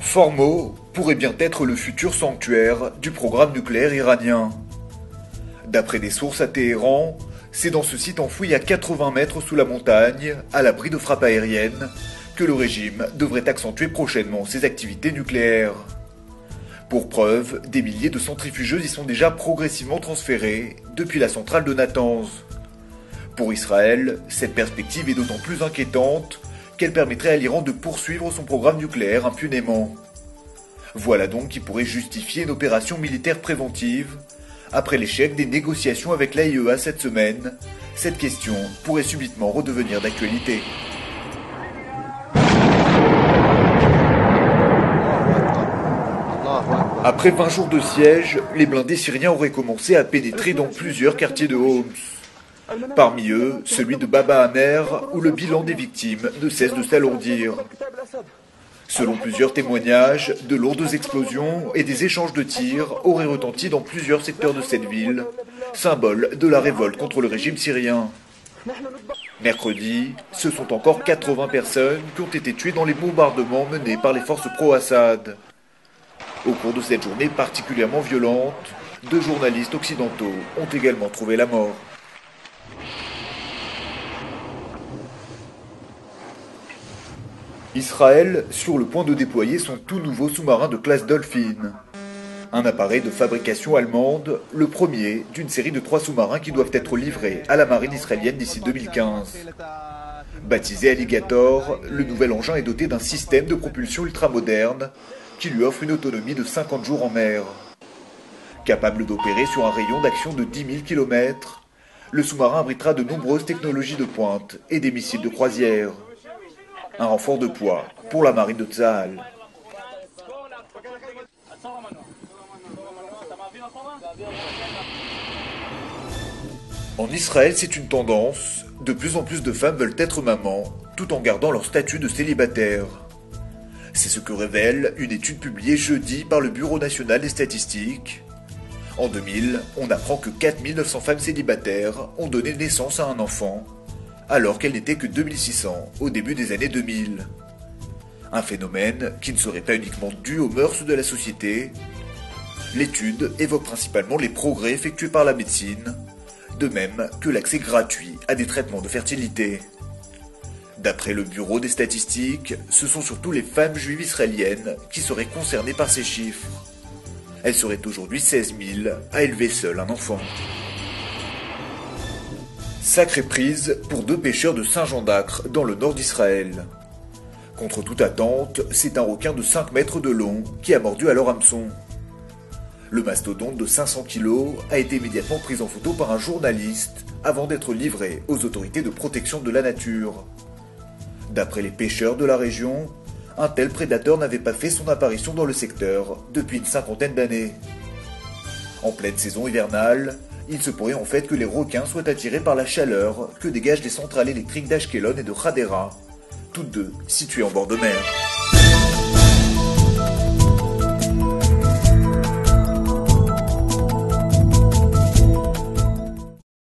Formos pourrait bien être le futur sanctuaire du programme nucléaire iranien. D'après des sources à Téhéran, c'est dans ce site enfoui à 80 mètres sous la montagne, à l'abri de frappes aériennes, que le régime devrait accentuer prochainement ses activités nucléaires. Pour preuve, des milliers de centrifugeuses y sont déjà progressivement transférées depuis la centrale de Natanz. Pour Israël, cette perspective est d'autant plus inquiétante qu'elle permettrait à l'Iran de poursuivre son programme nucléaire impunément. Voilà donc qui pourrait justifier une opération militaire préventive. Après l'échec des négociations avec l'AIEA cette semaine, cette question pourrait subitement redevenir d'actualité. Après 20 jours de siège, les blindés syriens auraient commencé à pénétrer dans plusieurs quartiers de Homs. Parmi eux, celui de Baba Amer, où le bilan des victimes ne cesse de s'alourdir. Selon plusieurs témoignages, de lourdes explosions et des échanges de tirs auraient retenti dans plusieurs secteurs de cette ville, symbole de la révolte contre le régime syrien. Mercredi, ce sont encore 80 personnes qui ont été tuées dans les bombardements menés par les forces pro-Assad. Au cours de cette journée particulièrement violente, 2 journalistes occidentaux ont également trouvé la mort. Israël sur le point de déployer son tout nouveau sous-marin de classe Dolphin. Un appareil de fabrication allemande, le premier d'une série de 3 sous-marins qui doivent être livrés à la marine israélienne d'ici 2015. Baptisé Alligator, le nouvel engin est doté d'un système de propulsion ultramoderne qui lui offre une autonomie de 50 jours en mer. Capable d'opérer sur un rayon d'action de 10 000 km, le sous-marin abritera de nombreuses technologies de pointe et des missiles de croisière. Un renfort de poids pour la marine de Tsahal. En Israël, c'est une tendance. De plus en plus de femmes veulent être mamans, tout en gardant leur statut de célibataire. C'est ce que révèle une étude publiée jeudi par le Bureau national des statistiques. En 2000, on apprend que 4 900 femmes célibataires ont donné naissance à un enfant, alors qu'elles n'étaient que 2600 au début des années 2000. Un phénomène qui ne serait pas uniquement dû aux mœurs de la société. L'étude évoque principalement les progrès effectués par la médecine, de même que l'accès gratuit à des traitements de fertilité. D'après le Bureau des statistiques, ce sont surtout les femmes juives israéliennes qui seraient concernées par ces chiffres. Elles seraient aujourd'hui 16 000 à élever seules un enfant. Sacrée prise pour 2 pêcheurs de Saint-Jean d'Acre dans le nord d'Israël. Contre toute attente, c'est un requin de 5 mètres de long qui a mordu à leur hameçon. Le mastodonte de 500 kg a été immédiatement pris en photo par un journaliste avant d'être livré aux autorités de protection de la nature. D'après les pêcheurs de la région, un tel prédateur n'avait pas fait son apparition dans le secteur depuis une 50aine d'années. En pleine saison hivernale, il se pourrait en fait que les requins soient attirés par la chaleur que dégagent les centrales électriques d'Ashkelon et de Hadera, toutes deux situées en bord de mer.